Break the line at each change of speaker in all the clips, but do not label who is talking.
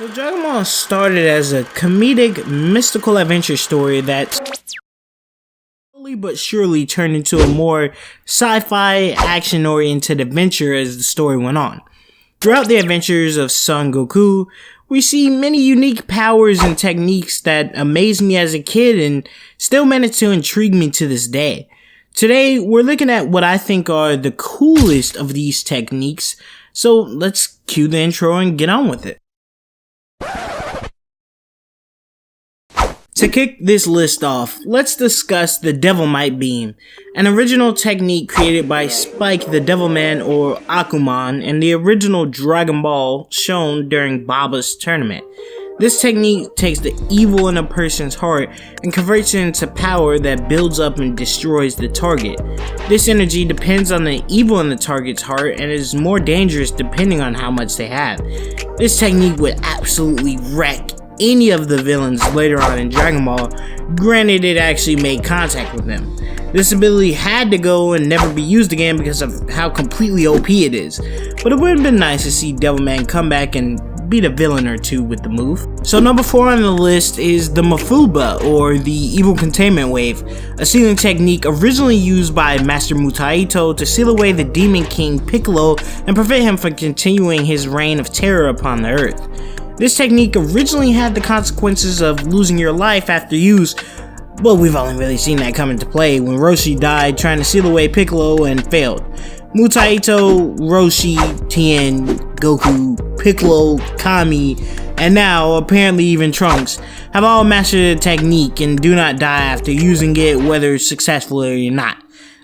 So Dragon Ball started as a comedic, mystical adventure story that slowly but surely turned into a more sci-fi, action-oriented adventure as the story went on. Throughout the adventures of Son Goku, we see many unique powers and techniques that amazed me as a kid and still manage to intrigue me to this day. Today, we're looking at what I think are the coolest of these techniques, so let's cue the intro and get on with it. To kick this list off, let's discuss the Devil Might Beam, an original technique created by Spike the Devilman or Akuman in the original Dragon Ball shown during Baba's tournament. This technique takes the evil in a person's heart and converts it into power that builds up and destroys the target. This energy depends on the evil in the target's heart and is more dangerous depending on how much they have. This technique would absolutely wreck any of the villains later on in Dragon Ball, granted it actually made contact with them. This ability had to go and never be used again because of how completely OP it is, but it would have been nice to see Devilman come back and beat a villain or two with the move. So number 4 on the list is the Mafuba, or the Evil Containment Wave, a sealing technique originally used by Master Mutaito to seal away the Demon King Piccolo and prevent him from continuing his reign of terror upon the earth. This technique originally had the consequences of losing your life after use, but we've only really seen that come into play when Roshi died trying to seal away Piccolo and failed. Mutaito, Roshi, Tien, Goku, Piccolo, Kami, and now apparently even Trunks have all mastered the technique and do not die after using it, whether successfully or not.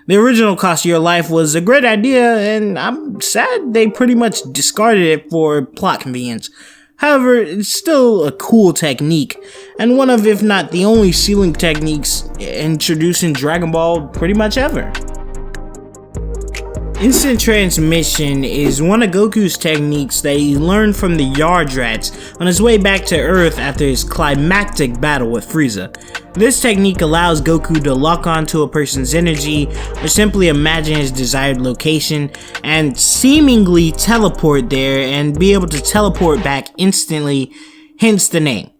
The original cost of your life was a great idea, and I'm sad they pretty much discarded it for plot convenience. However, it's still a cool technique, and one of, if not the only sealing techniques introduced in Dragon Ball pretty much ever. Instant Transmission is one of Goku's techniques that he learned from the Yardrats on his way back to Earth after his climactic battle with Frieza. This technique allows Goku to lock onto a person's energy or simply imagine his desired location and seemingly teleport there and be able to teleport back instantly, hence the name.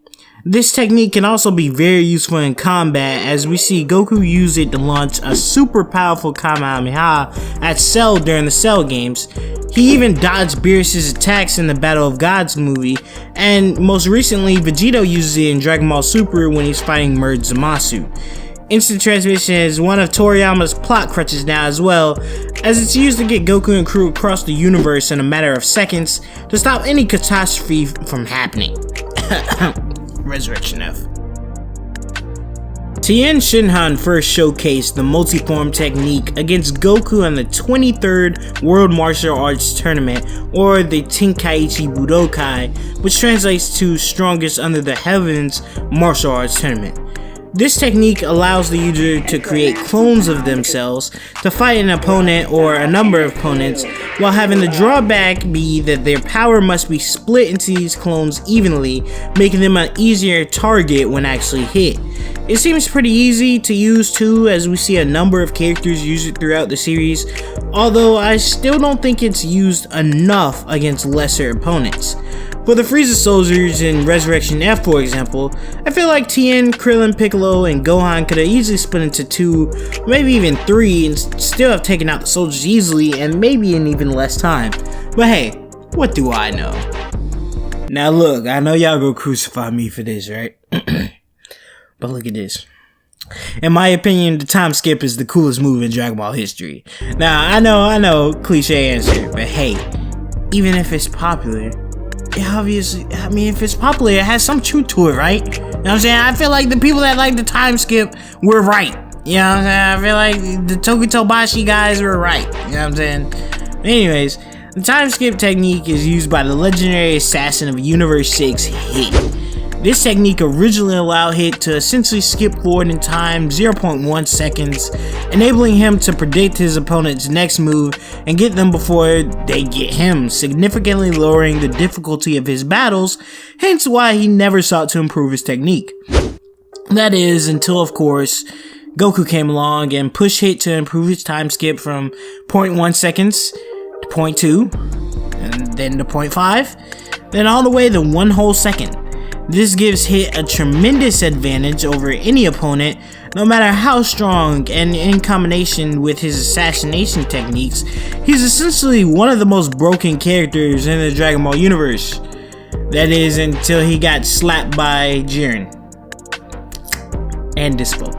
This technique can also be very useful in combat, as we see Goku use it to launch a super powerful Kamehameha at Cell during the Cell games. He even dodged Beerus' attacks in the Battle of Gods movie, and most recently Vegito uses it in Dragon Ball Super when he's fighting Merge Zamasu. Instant Transmission is one of Toriyama's plot crutches now as well, as it's used to get Goku and crew across the universe in a matter of seconds to stop any catastrophe from happening. Resurrection F. Tien Shinhan first showcased the multi-form technique against Goku in the 23rd World Martial Arts Tournament, or the Tenkaichi Budokai, which translates to Strongest Under the Heavens Martial Arts Tournament. This technique allows the user to create clones of themselves to fight an opponent or a number of opponents, while having the drawback be that their power must be split into these clones evenly, making them an easier target when actually hit. It seems pretty easy to use too, as we see a number of characters use it throughout the series, although I still don't think it's used enough against lesser opponents. For the Frieza soldiers in Resurrection F, for example, I feel like Tien, Krillin, Piccolo, and Gohan could have easily split into 2, maybe even 3, and still have taken out the soldiers easily and maybe in even less time. But hey, what do I know? Now look, I know y'all go crucify me for this, right? But look at this. In my opinion, the time skip is the coolest move in Dragon Ball history. Now, I know, cliche answer, but hey, even if it's popular, obviously, if it's popular, it has some truth to it, right? You know what I'm saying? I feel like the people that like the time skip were right. You know what I'm saying? I feel like the Tokutobashi guys were right. You know what I'm saying? Anyways, the time skip technique is used by the legendary assassin of Universe 6, Hit. This technique originally allowed Hit to essentially skip forward in time 0.1 seconds, enabling him to predict his opponent's next move and get them before they get him, significantly lowering the difficulty of his battles, hence why he never sought to improve his technique. That is, until of course, Goku came along and pushed Hit to improve his time skip from 0.1 seconds to 0.2, and then to 0.5, then all the way to 1 whole second. This gives Hit a tremendous advantage over any opponent, no matter how strong, and in combination with his assassination techniques, he's essentially one of the most broken characters in the Dragon Ball universe. That is, until he got slapped by Jiren and Dispo.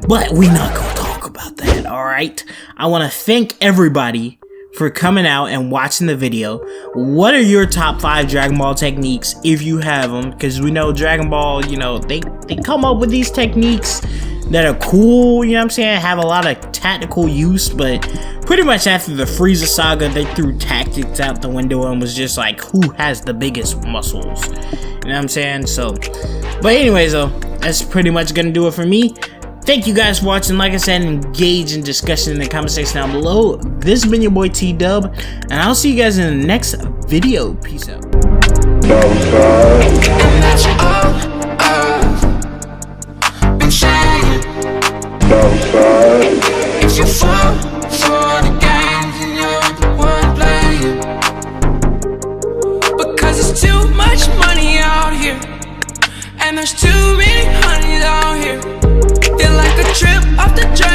But we're not gonna talk about that, alright? I want to thank everybody for coming out and watching the video. What are your top 5 Dragon Ball techniques, if you have them? Because we know Dragon Ball, you know, they come up with these techniques that are cool, you know what I'm saying, have a lot of tactical use, but pretty much after the Frieza saga, they threw tactics out the window and was just like, who has the biggest muscles? You know what I'm saying? So, but anyways though, that's pretty much gonna do it for me. Thank you guys for watching. Like I said, engage in discussion in the comment section down below. This has been your boy T-Dub, and I'll see you guys in the next video. Peace out.
If you fall for the games and you're the one playing, because there's too much money out here, and there's too many honeys out here. Feel like a trip off the track.